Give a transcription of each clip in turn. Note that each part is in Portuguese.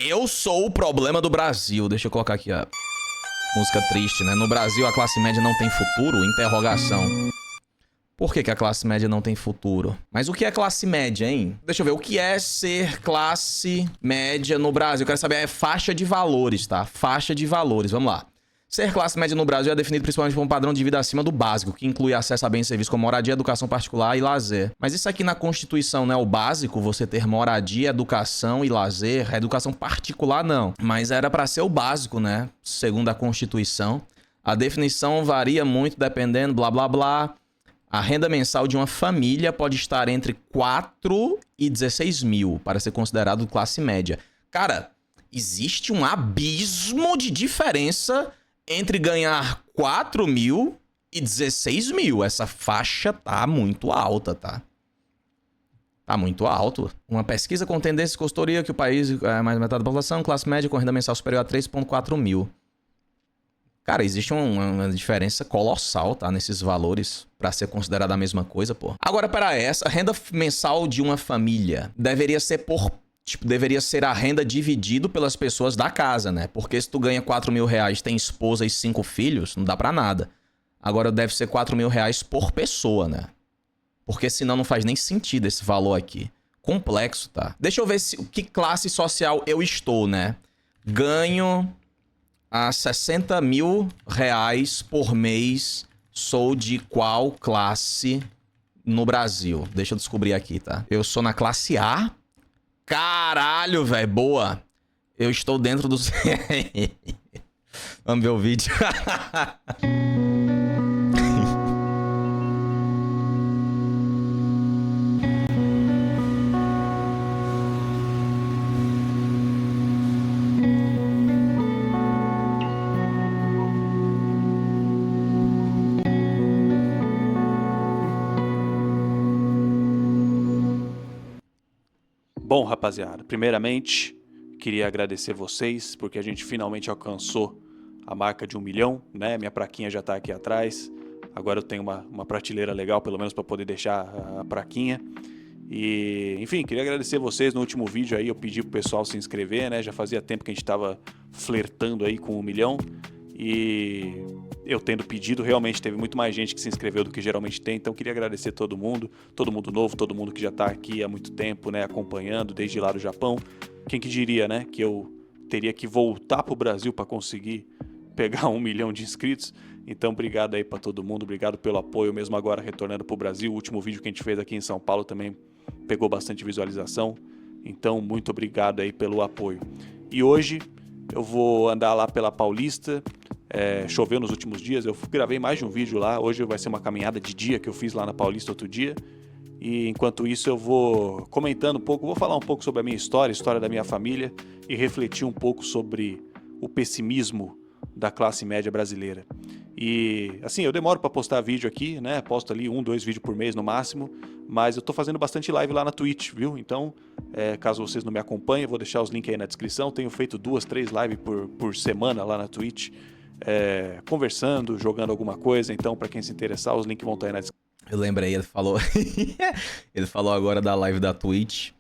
Eu sou o problema do Brasil. Deixa eu colocar aqui a música triste, né? No Brasil a classe média não tem futuro? Interrogação. Por que a classe média não tem futuro? Mas o que é classe média, hein? Deixa eu ver. O que é ser classe média no Brasil? Eu quero saber. É faixa de valores, tá? Faixa de valores. Vamos lá. Ser classe média no Brasil é definido principalmente por um padrão de vida acima do básico, que inclui acesso a bens e serviços como moradia, educação particular e lazer. Mas isso aqui na Constituição não é o básico? Você ter moradia, educação e lazer? Educação particular não. Mas era pra ser o básico, né? Segundo a Constituição. A definição varia muito dependendo, blá blá blá. A renda mensal de uma família pode estar entre 4 e 16 mil para ser considerado classe média. Cara, existe um abismo de diferença entre ganhar 4 mil e 16 mil. Essa faixa tá muito alta, tá? Tá muito alto. Uma pesquisa com tendência de consultoria que o país é mais da metade da população, classe média com renda mensal superior a 3,4 mil. Cara, existe uma diferença colossal, tá? Nesses valores pra ser considerada a mesma coisa, pô. Agora, para essa, a renda mensal de uma família deveria ser deveria ser a renda dividido pelas pessoas da casa, né? Porque se tu ganha 4 mil reais, tem esposa e 5 filhos, não dá pra nada. Agora deve ser 4 mil reais por pessoa, né? Porque senão não faz nem sentido esse valor aqui. Complexo, tá? Deixa eu ver que classe social eu estou, né? Ganho a 60 mil reais por mês. Sou de qual classe no Brasil? Deixa eu descobrir aqui, tá? Eu sou na classe A. Caralho, velho. Boa. Eu estou dentro dos... Vamos ver o vídeo. Bom, rapaziada, primeiramente, queria agradecer vocês, porque a gente finalmente alcançou a marca de 1 milhão, né? Minha plaquinha já tá aqui atrás. Agora eu tenho uma prateleira legal, pelo menos para poder deixar a plaquinha. E, enfim, queria agradecer vocês. No último vídeo aí eu pedi pro pessoal se inscrever, né? Já fazia tempo que a gente tava flertando aí com 1 milhão. E eu tendo pedido, realmente teve muito mais gente que se inscreveu do que geralmente tem. Então queria agradecer todo mundo novo, todo mundo que já tá aqui há muito tempo, né? Acompanhando desde lá do Japão. Quem que diria, né? Que eu teria que voltar pro Brasil para conseguir pegar 1 milhão de inscritos. Então obrigado aí para todo mundo, obrigado pelo apoio, mesmo agora retornando pro Brasil. O último vídeo que a gente fez aqui em São Paulo também pegou bastante visualização. Então muito obrigado aí pelo apoio. E hoje eu vou andar lá pela Paulista. Choveu nos últimos dias, eu gravei mais de um vídeo lá. Hoje vai ser uma caminhada de dia que eu fiz lá na Paulista outro dia. E enquanto isso eu vou comentando um pouco, vou falar um pouco sobre a minha história, a história da minha família e refletir um pouco sobre o pessimismo da classe média brasileira. E assim, eu demoro para postar vídeo aqui, né? Posto ali 1, 2 vídeos por mês no máximo, mas eu tô fazendo bastante live lá na Twitch, viu? Então, caso vocês não me acompanhem, eu vou deixar os links aí na descrição. Tenho feito 2, 3 lives por semana lá na Twitch, conversando, jogando alguma coisa. Então, para quem se interessar, os links vão estar aí na descrição. Eu lembrei, ele falou... ele falou agora da live da Twitch.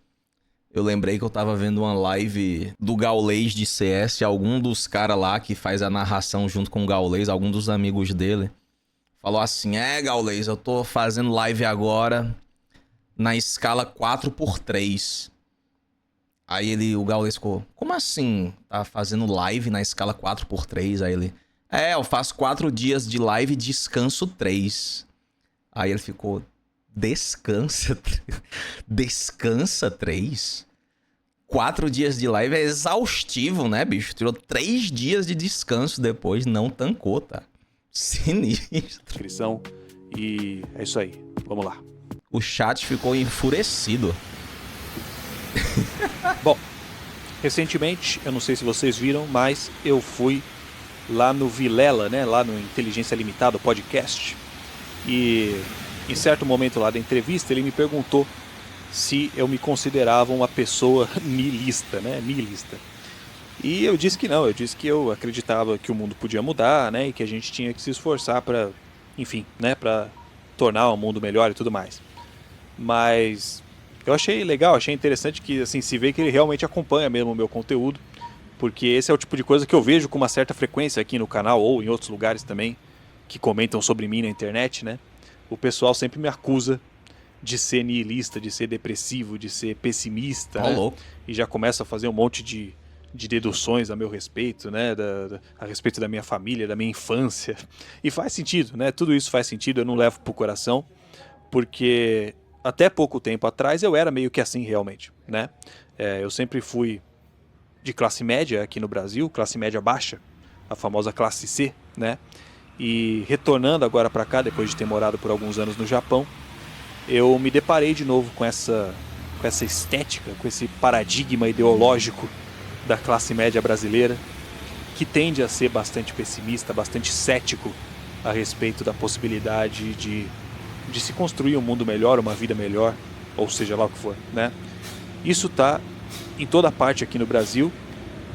Eu lembrei que eu tava vendo uma live do Gaules de CS, algum dos caras lá que faz a narração junto com o Gaules, algum dos amigos dele, falou assim, Gaules, eu tô fazendo live agora na escala 4x3. Aí o Gaules ficou, como assim? Tá fazendo live na escala 4x3? Aí ele, eu faço 4 dias de live e descanso 3. Aí ele ficou... Descansa 3? 4 dias de live é exaustivo, né, bicho? Tirou 3 dias de descanso depois, não tancou, tá? Sinistro. Descrição. E é isso aí. Vamos lá. O chat ficou enfurecido. Bom, recentemente, eu não sei se vocês viram, mas eu fui lá no Vilela, né? Lá no Inteligência Limitada, o podcast. E... em certo momento lá da entrevista, ele me perguntou se eu me considerava uma pessoa nihilista, né? Nihilista. E eu disse que não, eu disse que eu acreditava que o mundo podia mudar, né? E que a gente tinha que se esforçar para, enfim, né? Para tornar o mundo melhor e tudo mais. Mas eu achei legal, achei interessante que assim, se vê que ele realmente acompanha mesmo o meu conteúdo. Porque esse é o tipo de coisa que eu vejo com uma certa frequência aqui no canal ou em outros lugares também, que comentam sobre mim na internet, né? O pessoal sempre me acusa de ser nihilista, de ser depressivo, de ser pessimista, né? Louco. E já começa a fazer um monte de deduções a meu respeito, né? A respeito da minha família, da minha infância. E faz sentido, né? Tudo isso faz sentido, eu não levo pro coração, porque até pouco tempo atrás eu era meio que assim realmente, né? Eu sempre fui de classe média aqui no Brasil, classe média baixa, a famosa classe C, né? E retornando agora para cá, depois de ter morado por alguns anos no Japão, eu me deparei de novo com essa estética, com esse paradigma ideológico da classe média brasileira, que tende a ser bastante pessimista, bastante cético a respeito da possibilidade de se construir um mundo melhor, uma vida melhor, ou seja lá o que for, né? Isso está em toda parte aqui no Brasil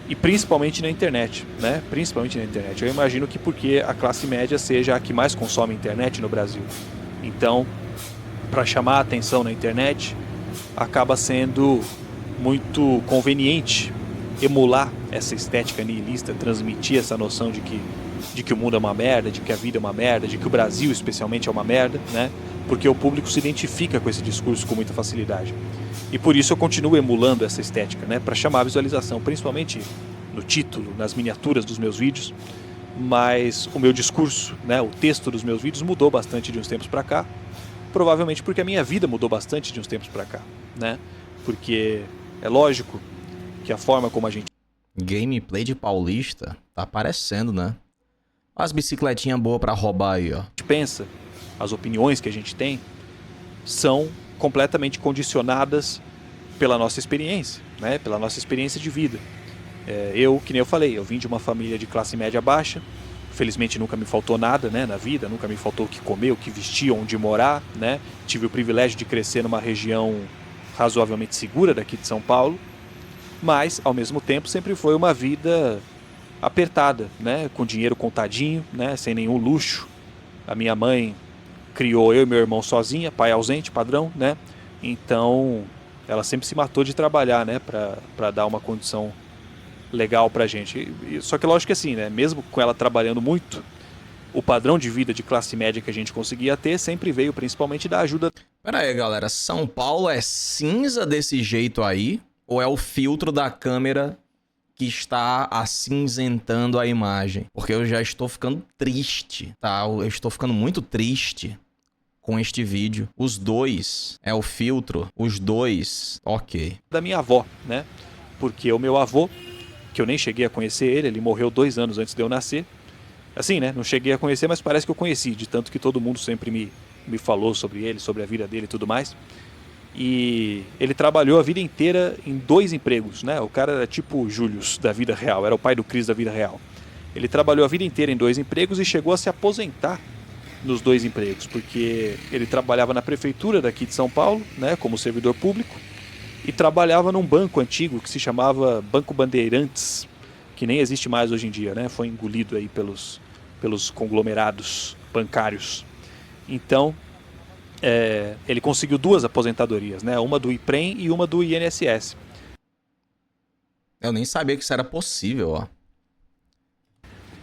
e principalmente na internet, né? Principalmente na internet. Eu imagino que porque a classe média seja a que mais consome internet no Brasil. Então, para chamar a atenção na internet, acaba sendo muito conveniente emular essa estética nihilista, transmitir essa noção de que o mundo é uma merda, de que a vida é uma merda, de que o Brasil especialmente é uma merda, né? Porque o público se identifica com esse discurso com muita facilidade. E por isso eu continuo emulando essa estética, né? Para chamar a visualização, principalmente no título, nas miniaturas dos meus vídeos. Mas o meu discurso, né? O texto dos meus vídeos mudou bastante de uns tempos para cá. Provavelmente porque a minha vida mudou bastante de uns tempos para cá, né? Porque é lógico que a forma como a gente Gameplay de Paulista tá aparecendo, né? As bicicletinhas boas pra roubar aí, ó. pensa, as opiniões que a gente tem, são completamente condicionadas pela nossa experiência, né? Pela nossa experiência de vida. Que nem eu falei, eu vim de uma família de classe média baixa. Felizmente nunca me faltou nada, né, na vida, nunca me faltou o que comer, o que vestir, onde morar, né? Tive o privilégio de crescer numa região razoavelmente segura daqui de São Paulo, mas ao mesmo tempo sempre foi uma vida apertada, né, com dinheiro contadinho, né, sem nenhum luxo. A minha mãe criou eu e meu irmão sozinha, pai ausente, padrão, né? Então, ela sempre se matou de trabalhar, né, para dar uma condição legal pra gente. Só que lógico que assim, né, mesmo com ela trabalhando muito, o padrão de vida de classe média que a gente conseguia ter sempre veio principalmente da ajuda. Pera aí, galera. São Paulo é cinza desse jeito aí? Ou é o filtro da câmera que está acinzentando a imagem? Porque eu já estou ficando triste, tá? Eu estou ficando muito triste com este vídeo. Os dois é o filtro. Os dois, ok. Da minha avó, né? Porque o meu avô, que eu nem cheguei a conhecer ele morreu 2 anos antes de eu nascer. Assim, né? Não cheguei a conhecer, mas parece que eu conheci, de tanto que todo mundo sempre me falou sobre ele, sobre a vida dele e tudo mais. E ele trabalhou a vida inteira em 2 empregos, né? O cara era tipo o Július da vida real, era o pai do Cris da vida real. Ele trabalhou a vida inteira em 2 empregos e chegou a se aposentar nos 2 empregos, porque ele trabalhava na prefeitura daqui de São Paulo, né? Como servidor público. E trabalhava num banco antigo que se chamava Banco Bandeirantes, que nem existe mais hoje em dia, né? Foi engolido aí pelos conglomerados bancários. Então, ele conseguiu 2 aposentadorias, né? Uma do IPREM e uma do INSS. Eu nem sabia que isso era possível, ó.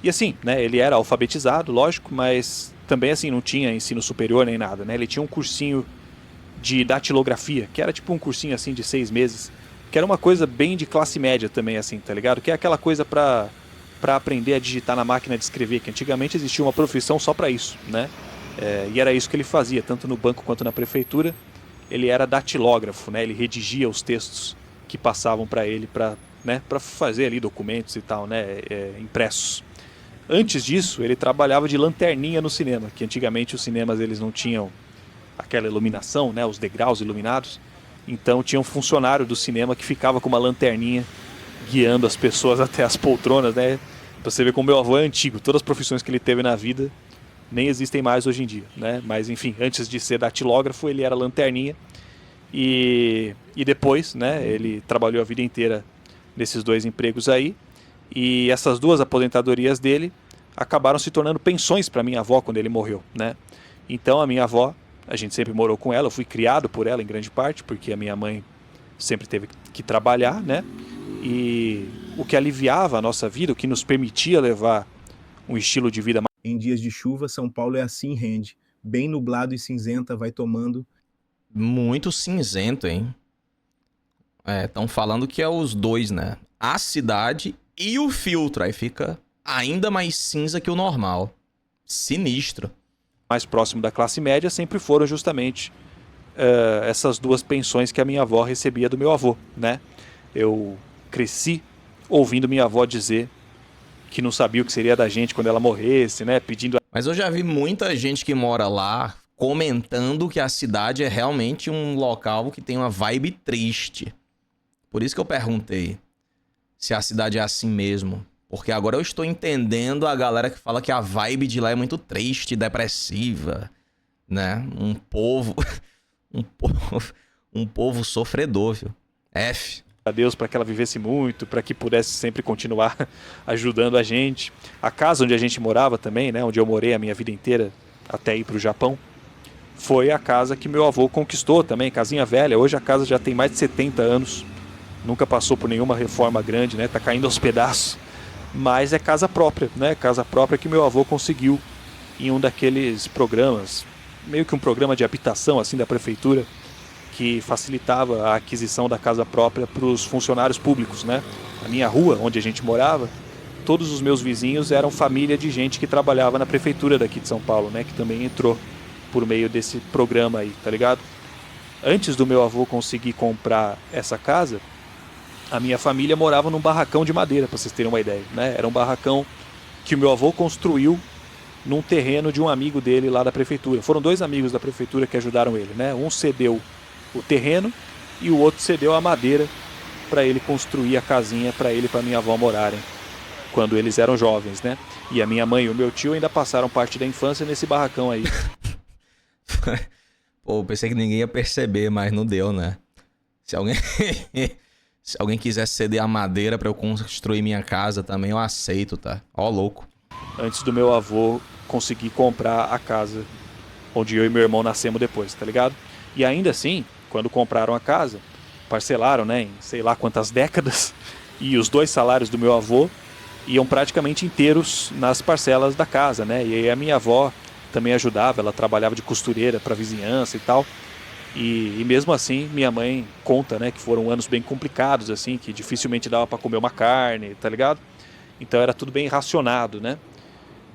E assim, né? Ele era alfabetizado, lógico, mas também assim não tinha ensino superior nem nada, né? Ele tinha um cursinho de datilografia, que era tipo um cursinho assim de 6 meses, que era uma coisa bem de classe média também, assim, tá ligado? Que é aquela coisa pra aprender a digitar na máquina de escrever, que antigamente existia uma profissão só pra isso, né? E era isso que ele fazia, tanto no banco quanto na prefeitura. Ele era datilógrafo, né? Ele redigia os textos que passavam pra ele pra fazer ali documentos e tal, né? Impressos. Antes disso, ele trabalhava de lanterninha no cinema, que antigamente os cinemas eles não tinham aquela iluminação, né, os degraus iluminados. Então tinha um funcionário do cinema que ficava com uma lanterninha guiando as pessoas até as poltronas, né? Pra você ver como meu avô é antigo, todas as profissões que ele teve na vida nem existem mais hoje em dia, né? Mas enfim, antes de ser datilógrafo, ele era lanterninha. E depois, né, ele trabalhou a vida inteira nesses 2 empregos aí. E essas 2 aposentadorias dele acabaram se tornando pensões para minha avó quando ele morreu, né? Então a minha avó, a gente sempre morou com ela, eu fui criado por ela em grande parte, porque a minha mãe sempre teve que trabalhar, né? E o que aliviava a nossa vida, o que nos permitia levar um estilo de vida. Em dias de chuva, São Paulo é assim, rende. Bem nublado e cinzenta, vai tomando. Muito cinzento, hein? Estão falando que é os dois, né? A cidade e o filtro. Aí fica ainda mais cinza que o normal. Sinistro. Mais próximo da classe média sempre foram justamente essas duas pensões que a minha avó recebia do meu avô, né? Eu cresci ouvindo minha avó dizer que não sabia o que seria da gente quando ela morresse, né? Pedindo. Mas eu já vi muita gente que mora lá comentando que a cidade é realmente um local que tem uma vibe triste. Por isso que eu perguntei se a cidade é assim mesmo. Porque agora eu estou entendendo a galera que fala que a vibe de lá é muito triste, depressiva, né? Um povo sofredor, viu? F. A Deus para que ela vivesse muito, para que pudesse sempre continuar ajudando a gente. A casa onde a gente morava também, né, onde eu morei a minha vida inteira até ir para o Japão, foi a casa que meu avô conquistou também, casinha velha. Hoje a casa já tem mais de 70 anos, nunca passou por nenhuma reforma grande, né, tá caindo aos pedaços, mas é casa própria, né, casa própria que meu avô conseguiu em um daqueles programas, meio que um programa de habitação assim da prefeitura, que facilitava a aquisição da casa própria para os funcionários públicos, né? A minha rua, onde a gente morava, todos os meus vizinhos eram família de gente que trabalhava na prefeitura daqui de São Paulo, né? Que também entrou por meio desse programa aí, tá ligado? Antes do meu avô conseguir comprar essa casa, a minha família morava num barracão de madeira, para vocês terem uma ideia, né? Era um barracão que o meu avô construiu num terreno de um amigo dele lá da prefeitura. Foram dois amigos da prefeitura que ajudaram ele, né? Um cedeu o terreno e o outro cedeu a madeira para ele construir a casinha para ele e para minha avó morarem quando eles eram jovens, né? E a minha mãe e o meu tio ainda passaram parte da infância nesse barracão aí. Pô, pensei que ninguém ia perceber, mas não deu, né? Se alguém quiser ceder a madeira para eu construir minha casa também, eu aceito, tá? Ó, louco. Antes do meu avô conseguir comprar a casa onde eu e meu irmão nascemos depois, tá ligado? E ainda assim, quando compraram a casa, parcelaram, né, em sei lá quantas décadas, e os dois salários do meu avô iam praticamente inteiros nas parcelas da casa, né? E aí a minha avó também ajudava, ela trabalhava de costureira para a vizinhança e tal. E mesmo assim, minha mãe conta, né, que foram anos bem complicados, assim, que dificilmente dava para comer uma carne, tá ligado? Então era tudo bem racionado, né?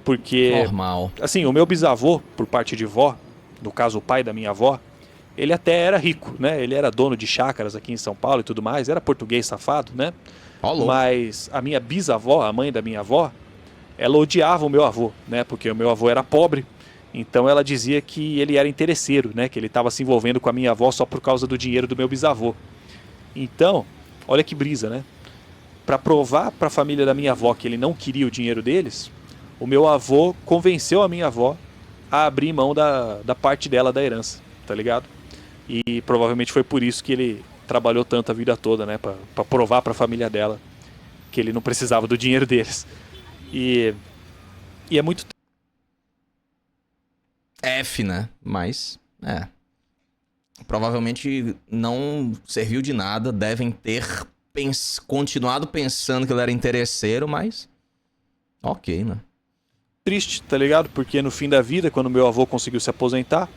Porque, normal. assim, o meu bisavô, por parte de vó, no caso o pai da minha avó, ele até era rico, né? Ele era dono de chácaras aqui em São Paulo e tudo mais, era português safado, né? Mas a minha bisavó, a mãe da minha avó, ela odiava o meu avô, né? Porque o meu avô era pobre, então ela dizia que ele era interesseiro, né? Que ele estava se envolvendo com a minha avó só por causa do dinheiro do meu bisavô. Então, olha que brisa, né? Para provar para a família da minha avó que ele não queria o dinheiro deles, o meu avô convenceu a minha avó a abrir mão da parte dela da herança, tá ligado? E provavelmente foi por isso que ele trabalhou tanto a vida toda, né? Pra provar pra família dela que ele não precisava do dinheiro deles. E é muito... F, né? Mas, provavelmente não serviu de nada. Devem ter continuado pensando que ele era interesseiro, mas... Ok, né? Triste, tá ligado? Porque no fim da vida, quando meu avô conseguiu se aposentar,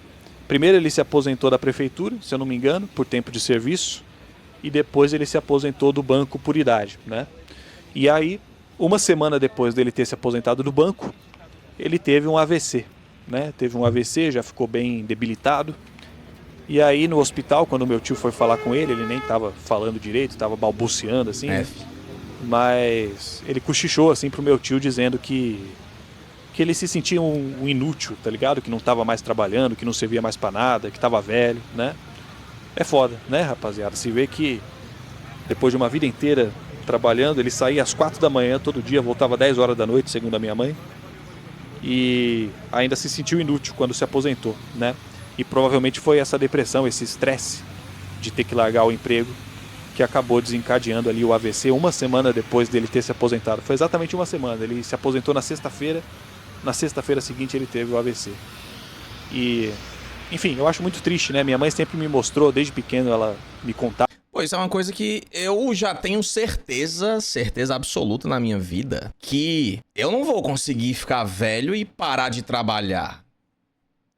primeiro ele se aposentou da prefeitura, se eu não me engano, por tempo de serviço, e depois ele se aposentou do banco por idade, né? E aí, uma semana depois dele ter se aposentado do banco, ele teve um AVC, né? Teve um AVC, já ficou bem debilitado. E aí no hospital, quando meu tio foi falar com ele nem estava falando direito, estava balbuciando assim, né? Mas ele cochichou assim pro meu tio dizendo que ele se sentia um inútil, tá ligado? Que não estava mais trabalhando, que não servia mais para nada, que estava velho, né? É foda, né, rapaziada? Se vê que depois de uma vida inteira trabalhando, ele saía às 4 da manhã todo dia, voltava às 10 horas da noite, segundo a minha mãe, e ainda se sentiu inútil quando se aposentou, né? E provavelmente foi essa depressão, esse estresse de ter que largar o emprego que acabou desencadeando ali o AVC uma semana depois dele ter se aposentado. Foi exatamente uma semana, ele se aposentou na sexta-feira, na sexta-feira seguinte ele teve o AVC. E, enfim, eu acho muito triste, né? Minha mãe sempre me mostrou, desde pequeno ela me contava. Pô, isso é uma coisa que eu já tenho certeza absoluta na minha vida, que eu não vou conseguir ficar velho e parar de trabalhar.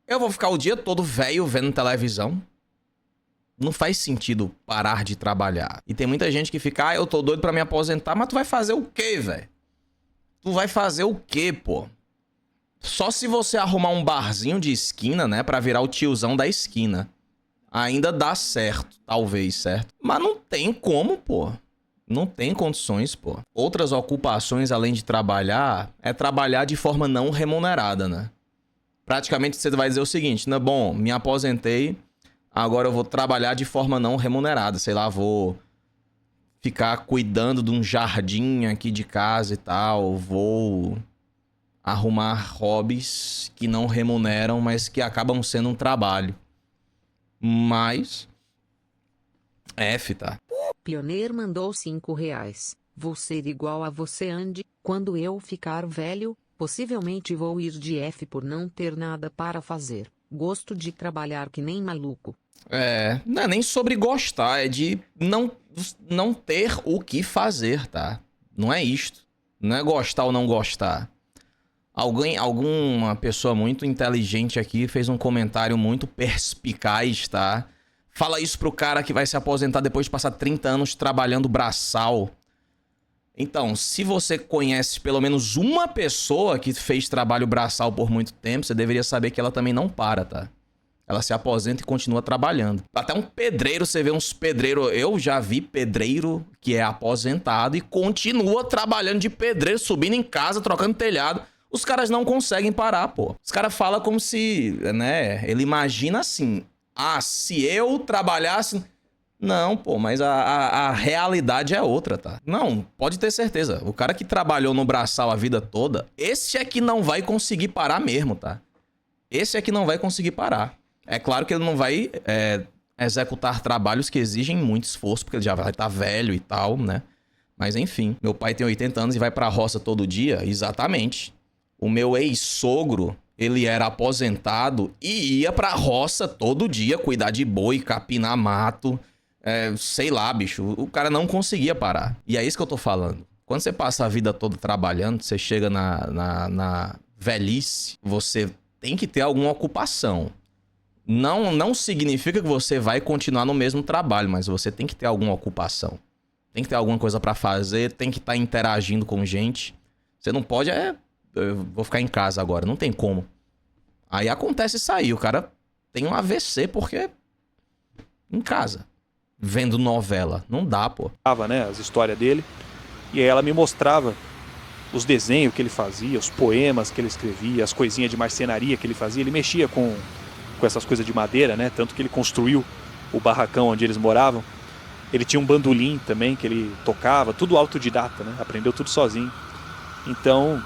Eu vou ficar o dia todo velho vendo televisão. Não faz sentido parar de trabalhar. E tem muita gente que fica, eu tô doido pra me aposentar, mas tu vai fazer o quê, velho? Tu vai fazer o quê, pô? Só se você arrumar um barzinho de esquina, né, pra virar o tiozão da esquina. Ainda dá certo, talvez, certo? Mas não tem como, pô. Não tem condições, pô. Outras ocupações, além de trabalhar, é trabalhar de forma não remunerada, né? Praticamente você vai dizer o seguinte, né? Bom, me aposentei, agora eu vou trabalhar de forma não remunerada. Sei lá, vou ficar cuidando de um jardim aqui de casa e tal. Vou arrumar hobbies que não remuneram, mas que acabam sendo um trabalho. Mas... F, tá? Pioneer mandou R$ 5. Vou ser igual a você, Andy. Quando eu ficar velho, possivelmente vou ir de F por não ter nada para fazer. Gosto de trabalhar que nem maluco. Não é nem sobre gostar, é de não ter o que fazer, tá? Não é isto. Não é gostar ou não gostar. Alguma pessoa muito inteligente aqui fez um comentário muito perspicaz, tá? Fala isso pro cara que vai se aposentar depois de passar 30 anos trabalhando braçal. Então, se você conhece pelo menos uma pessoa que fez trabalho braçal por muito tempo, você deveria saber que ela também não para, tá? Ela se aposenta e continua trabalhando. Até um pedreiro, você vê uns pedreiros... Eu já vi pedreiro que é aposentado e continua trabalhando de pedreiro, subindo em casa, trocando telhado. Os caras não conseguem parar, pô. Os caras falam como se, né? Ele imagina assim... se eu trabalhasse... Não, pô, mas a realidade é outra, tá? Não, pode ter certeza. O cara que trabalhou no braçal a vida toda, esse é que não vai conseguir parar mesmo, tá? Esse é que não vai conseguir parar. É claro que ele não vai executar trabalhos que exigem muito esforço, porque ele já vai estar velho e tal, né? Mas enfim, meu pai tem 80 anos e vai pra roça todo dia? Exatamente. O meu ex-sogro... Ele era aposentado e ia pra roça todo dia cuidar de boi, capinar mato. Sei lá, bicho. O cara não conseguia parar. E é isso que eu tô falando. Quando você passa a vida toda trabalhando, você chega na velhice, você tem que ter alguma ocupação. Não significa que você vai continuar no mesmo trabalho, mas você tem que ter alguma ocupação. Tem que ter alguma coisa pra fazer, tem que estar interagindo com gente. Você não pode... eu vou ficar em casa agora, não tem como. Aí acontece isso aí, o cara tem um AVC porque em casa, vendo novela, não dá, pô. Né, as histórias dele, e aí ela me mostrava os desenhos que ele fazia, os poemas que ele escrevia, as coisinhas de marcenaria que ele fazia. Ele mexia com essas coisas de madeira, né, tanto que ele construiu o barracão onde eles moravam. Ele tinha um bandolim também que ele tocava, tudo autodidata, né, aprendeu tudo sozinho. Então...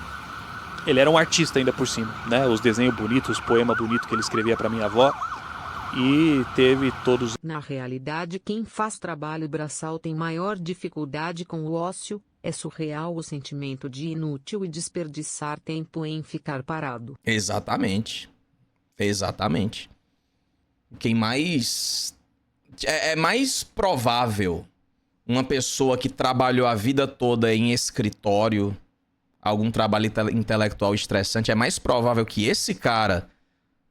ele era um artista ainda por cima, né? Os desenhos bonitos, os poemas bonitos que ele escrevia para minha avó. E teve todos... Na realidade, quem faz trabalho braçal tem maior dificuldade com o ócio. É surreal o sentimento de inútil e desperdiçar tempo em ficar parado. Exatamente. Exatamente. Quem mais... É mais provável uma pessoa que trabalhou a vida toda em escritório... algum trabalho intelectual estressante, é mais provável que esse cara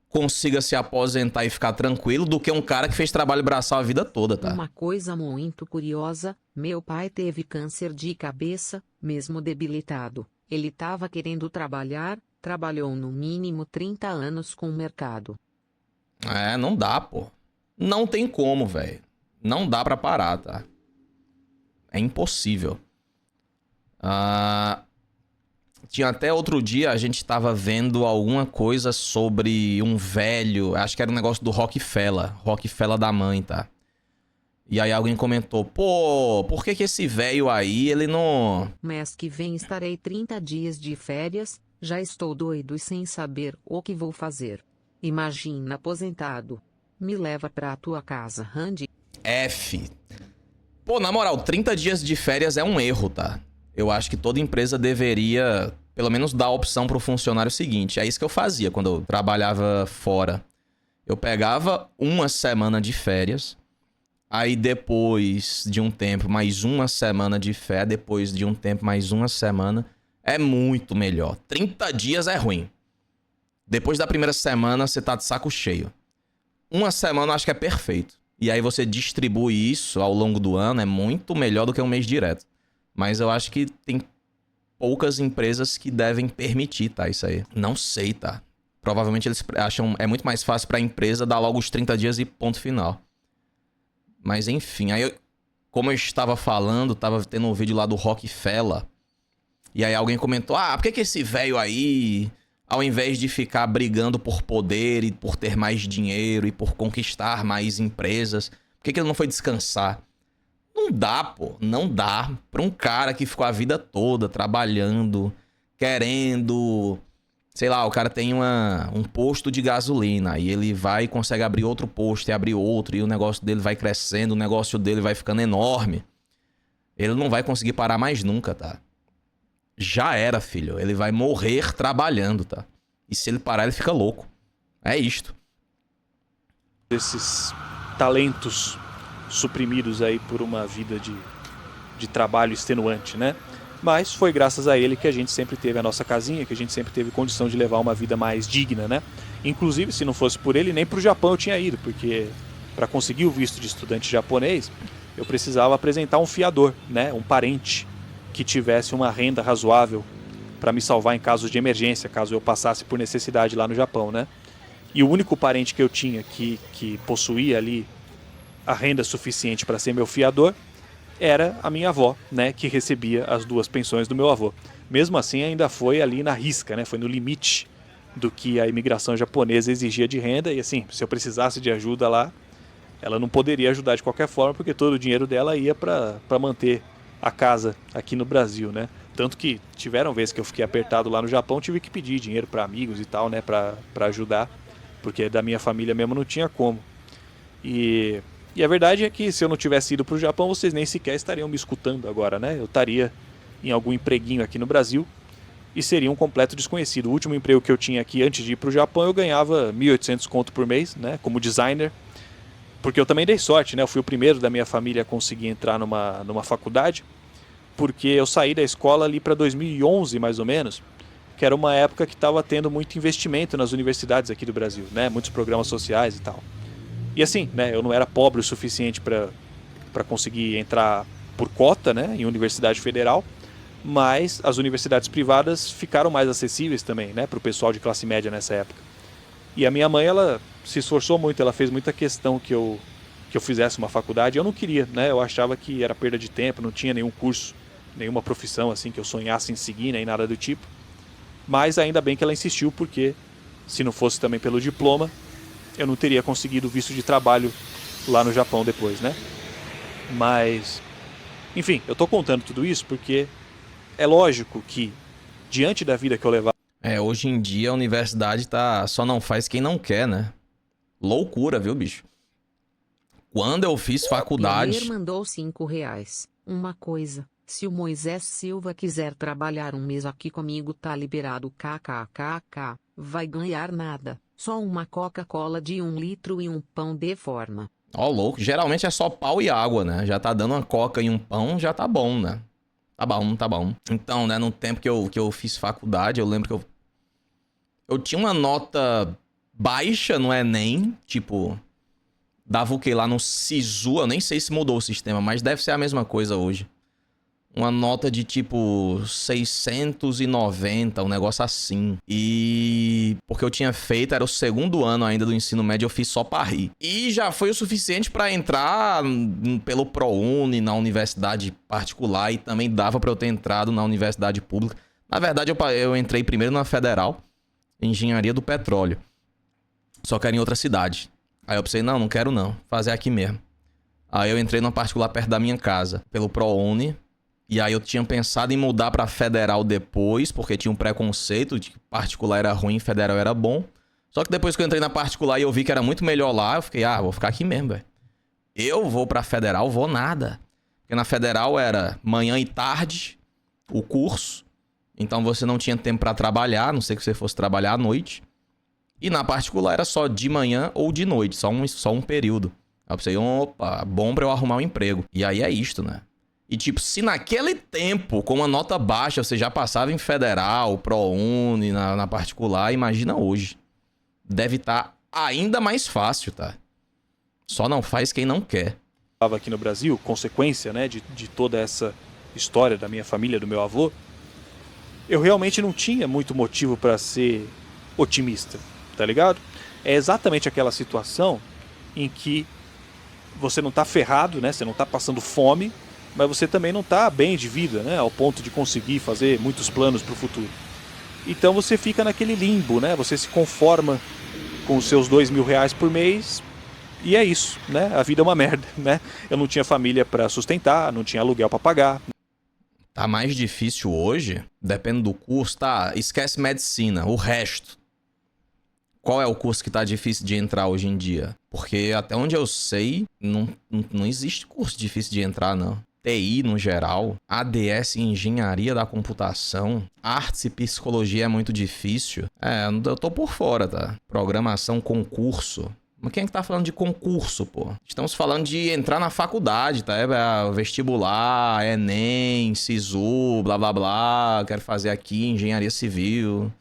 consiga se aposentar e ficar tranquilo do que um cara que fez trabalho braçal a vida toda, tá? Uma coisa muito curiosa, meu pai teve câncer de cabeça, mesmo debilitado. Ele tava querendo trabalhar, trabalhou no mínimo 30 anos com o mercado. Não dá, pô. Não tem como, velho. Não dá pra parar, tá? É impossível. Tinha até outro dia, a gente tava vendo alguma coisa sobre um velho... Acho que era um negócio do Rockefeller da mãe, tá? E aí alguém comentou, pô, por que esse velho aí, ele não... Mês que vem estarei 30 dias de férias, já estou doido e sem saber o que vou fazer. Imagina aposentado. Me leva pra tua casa, Randy. F. Pô, na moral, 30 dias de férias é um erro, tá? Eu acho que toda empresa deveria, pelo menos, dar a opção pro funcionário seguinte. É isso que eu fazia quando eu trabalhava fora. Eu pegava uma semana de férias, Aí depois de um tempo, mais uma semana de fé. Depois de um tempo, mais uma semana. É muito melhor. 30 dias é ruim. Depois da primeira semana, você tá de saco cheio. Uma semana eu acho que é perfeito. E aí você distribui isso ao longo do ano. É muito melhor do que um mês direto. Mas eu acho que tem poucas empresas que devem permitir, tá? Isso aí. Não sei, tá? Provavelmente eles acham... É muito mais fácil pra empresa dar logo os 30 dias e ponto final. Mas enfim, aí como eu estava falando, tava tendo um vídeo lá do Rockefeller. E aí alguém comentou, por que esse velho aí, ao invés de ficar brigando por poder e por ter mais dinheiro e por conquistar mais empresas, por que ele não foi descansar? Não dá, pô, não dá pra um cara que ficou a vida toda trabalhando, querendo... Sei lá, o cara tem um posto de gasolina e ele vai e consegue abrir outro posto e abrir outro e o negócio dele vai crescendo, o negócio dele vai ficando enorme. Ele não vai conseguir parar mais nunca, tá? Já era, filho. Ele vai morrer trabalhando, tá? E se ele parar, ele fica louco. É isto. Esses talentos suprimidos aí por uma vida de trabalho extenuante, né? Mas foi graças a ele que a gente sempre teve a nossa casinha, que a gente sempre teve condição de levar uma vida mais digna, né? Inclusive, se não fosse por ele, nem pro Japão eu tinha ido, porque para conseguir o visto de estudante japonês, eu precisava apresentar um fiador, né? Um parente que tivesse uma renda razoável para me salvar em casos de emergência, caso eu passasse por necessidade lá no Japão, né? E o único parente que eu tinha que possuía ali a renda suficiente para ser meu fiador era a minha avó, né, que recebia as 2 pensões do meu avô. Mesmo assim, ainda foi ali na risca, né, foi no limite do que a imigração japonesa exigia de renda. E assim, se eu precisasse de ajuda lá, ela não poderia ajudar de qualquer forma, porque todo o dinheiro dela ia para manter a casa aqui no Brasil, né? Tanto que tiveram vezes que eu fiquei apertado lá no Japão, tive que pedir dinheiro para amigos e tal, né, para ajudar, porque da minha família mesmo não tinha como. E a verdade é que se eu não tivesse ido para o Japão, vocês nem sequer estariam me escutando agora, né? Eu estaria em algum empreguinho aqui no Brasil e seria um completo desconhecido. O último emprego que eu tinha aqui antes de ir para o Japão, eu ganhava 1.800 conto por mês, né? Como designer, porque eu também dei sorte, né? Eu fui o primeiro da minha família a conseguir entrar numa faculdade, porque eu saí da escola ali para 2011, mais ou menos, que era uma época que estava tendo muito investimento nas universidades aqui do Brasil, né? Muitos programas sociais e tal. E assim, né, eu não era pobre o suficiente para conseguir entrar por cota, né, em universidade federal, mas as universidades privadas ficaram mais acessíveis também, né, para o pessoal de classe média nessa época. E a minha mãe, ela se esforçou muito, ela fez muita questão que eu fizesse uma faculdade. Eu não queria, né, eu achava que era perda de tempo, não tinha nenhum curso, nenhuma profissão assim que eu sonhasse em seguir, nem nada do tipo. Mas ainda bem que ela insistiu, porque se não fosse também pelo diploma, eu não teria conseguido visto de trabalho lá no Japão depois, né? Mas, enfim, eu tô contando tudo isso porque é lógico que, diante da vida que eu levava... Hoje em dia a universidade só não faz quem não quer, né? Loucura, viu, bicho? Quando eu fiz faculdade... Pierre mandou R$5. Uma coisa, se o Moisés Silva quiser trabalhar um mês aqui comigo tá liberado, kkkk, vai ganhar nada. Só uma Coca-Cola de 1 litro e um pão de forma. Ó, louco. Geralmente é só pau e água, né? Já tá dando uma coca e um pão, já tá bom, né? Tá bom, tá bom. Então, né, no tempo que eu fiz faculdade, eu lembro que eu tinha uma nota baixa no Enem, tipo... Dava o que lá no SISU? Eu nem sei se mudou o sistema, mas deve ser a mesma coisa hoje. Uma nota de tipo 690, um negócio assim. E porque eu tinha feito, era o 2º ano ainda do ensino médio, eu fiz só pra rir. E já foi o suficiente pra entrar pelo ProUni na universidade particular e também dava pra eu ter entrado na universidade pública. Na verdade, eu entrei primeiro na Federal, Engenharia do Petróleo. Só que era em outra cidade. Aí eu pensei, não quero não, fazer aqui mesmo. Aí eu entrei numa particular perto da minha casa, pelo ProUni. E aí eu tinha pensado em mudar pra Federal depois, porque tinha um preconceito de que particular era ruim e Federal era bom. Só que depois que eu entrei na particular e eu vi que era muito melhor lá, eu fiquei, vou ficar aqui mesmo, velho. Eu vou pra Federal, vou nada. Porque na Federal era manhã e tarde, o curso. Então você não tinha tempo pra trabalhar, a não ser que você fosse trabalhar à noite. E na particular era só de manhã ou de noite, só um período. Aí eu pensei, opa, bom pra eu arrumar um emprego. E aí é isto, né? E tipo, se naquele tempo, com uma nota baixa, você já passava em federal, ProUni, na particular, imagina hoje. Deve estar ainda mais fácil, tá? Só não faz quem não quer. Estava aqui no Brasil, consequência, né, de toda essa história da minha família, do meu avô, eu realmente não tinha muito motivo para ser otimista, tá ligado? É exatamente aquela situação em que você não tá ferrado, né? Você não tá passando fome, mas você também não tá bem de vida, né? Ao ponto de conseguir fazer muitos planos para o futuro. Então você fica naquele limbo, né? Você se conforma com os seus R$2.000 por mês e é isso, né? A vida é uma merda, né? Eu não tinha família para sustentar, não tinha aluguel para pagar. Tá mais difícil hoje, depende do curso, tá? Esquece medicina, o resto. Qual é o curso que tá difícil de entrar hoje em dia? Porque até onde eu sei, não existe curso difícil de entrar, não. TI no geral, ADS em engenharia da computação, artes e psicologia é muito difícil. Eu tô por fora, tá? Programação, concurso. Mas quem é que tá falando de concurso, pô? Estamos falando de entrar na faculdade, tá? Vestibular, Enem, Sisu, blá blá blá. Quero fazer aqui engenharia civil.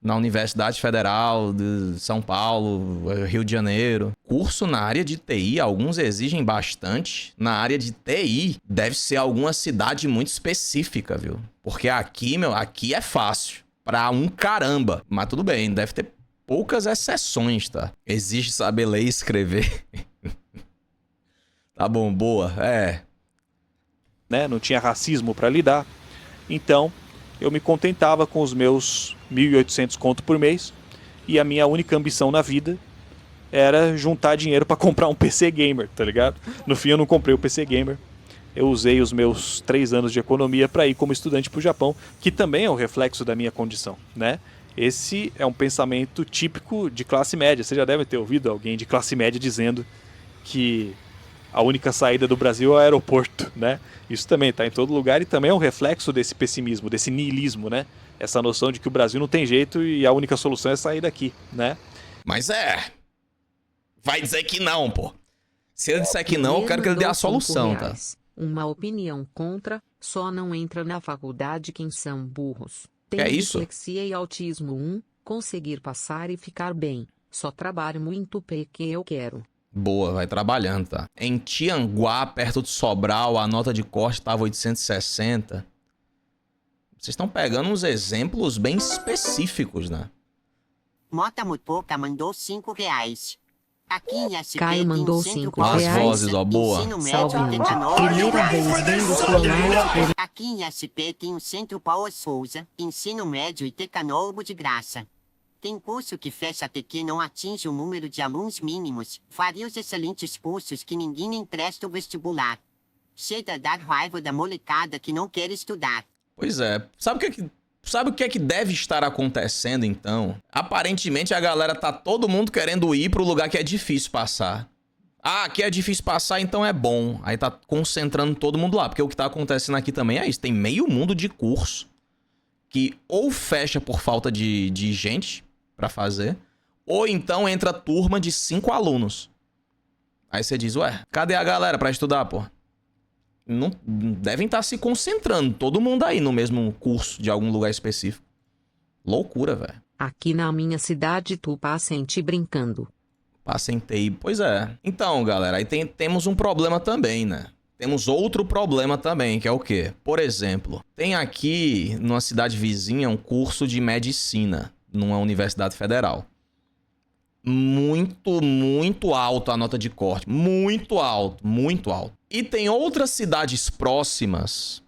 Na Universidade Federal de São Paulo, Rio de Janeiro. Curso na área de TI, alguns exigem bastante. Na área de TI, deve ser alguma cidade muito específica, viu? Porque aqui, aqui é fácil. Pra um caramba. Mas tudo bem, deve ter poucas exceções, tá? Exige saber ler e escrever. Tá bom, boa, Né? Não tinha racismo pra lidar. Então, eu me contentava com os meus 1.800 conto por mês e a minha única ambição na vida era juntar dinheiro para comprar um PC Gamer, tá ligado? No fim eu não comprei o PC Gamer. Eu usei os meus 3 anos de economia para ir como estudante pro Japão, que também é um reflexo da minha condição, né? Esse é um pensamento típico de classe média. Você já deve ter ouvido alguém de classe média dizendo que a única saída do Brasil é o aeroporto, né? Isso também está em todo lugar e também é um reflexo desse pessimismo, desse niilismo, né? Essa noção de que o Brasil não tem jeito e a única solução é sair daqui, né? Mas vai dizer que não, pô. Se ele disser que não, eu quero que ele dê a solução, tá? Uma opinião contra, só não entra na faculdade quem são burros. Tem é isso? Dislexia e autismo 1, conseguir passar e ficar bem. Só trabalho muito porque eu quero. Boa, vai trabalhando, tá? Em Tianguá, perto de Sobral, a nota de corte estava 860. Vocês estão pegando uns exemplos bem específicos, né? Mota Mutoca mandou R$5. Aqui em SP Caio mandou tem um centro 5 As reais. vozes, ó, boa. Ensino Salve, médio Andy. 89. Primeira vez vendo sua live. Aqui em SP tem o Centro Paulo Souza, ensino médio e tecnólogo de graça. Tem curso que fecha até que não atinge o número de alunos mínimos. Faria os excelentes cursos que ninguém nem presta o vestibular. Chega a dar raiva da molecada que não quer estudar. Pois é. Sabe o que é que deve estar acontecendo, então? Aparentemente, a galera tá todo mundo querendo ir pro lugar que é difícil passar. Ah, aqui é difícil passar, então é bom. Aí tá concentrando todo mundo lá. Porque o que tá acontecendo aqui também é isso. Tem meio mundo de curso que ou fecha por falta de gente pra fazer, ou então entra turma de 5 alunos. Aí você diz, ué, cadê a galera pra estudar, pô? Não devem estar se concentrando, todo mundo aí no mesmo curso de algum lugar específico. Loucura, velho. Aqui na minha cidade tu passa em ti brincando. Passa em TI. Pois é. Então, galera, aí temos um problema também, né? Temos outro problema também, que é o quê? Por exemplo, tem aqui, numa cidade vizinha, um curso de medicina, numa universidade federal. Muito, muito alto a nota de corte. Muito alto, muito alto. E tem outras cidades próximas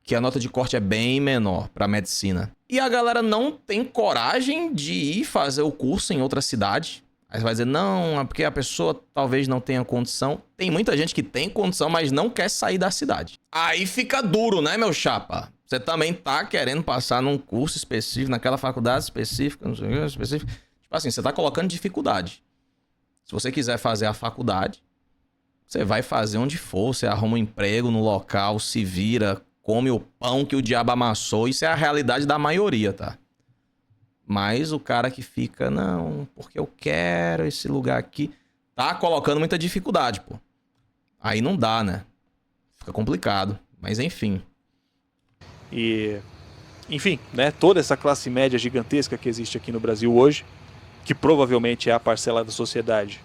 que a nota de corte é bem menor para medicina. E a galera não tem coragem de ir fazer o curso em outra cidade. Aí você vai dizer, não, é porque a pessoa talvez não tenha condição. Tem muita gente que tem condição, mas não quer sair da cidade. Aí fica duro, né, meu chapa? Você também tá querendo passar num curso específico, naquela faculdade específica, não sei o que, específica. Tipo assim, você tá colocando dificuldade. Se você quiser fazer a faculdade, você vai fazer onde for, você arruma um emprego no local, se vira, come o pão que o diabo amassou. Isso é a realidade da maioria, tá? Mas o cara que fica, não, porque eu quero esse lugar aqui. tá colocando muita dificuldade, pô. Aí não dá, né? Fica complicado. Mas enfim. E, enfim, né, toda essa classe média gigantesca que existe aqui no Brasil hoje, que provavelmente é a parcela da sociedade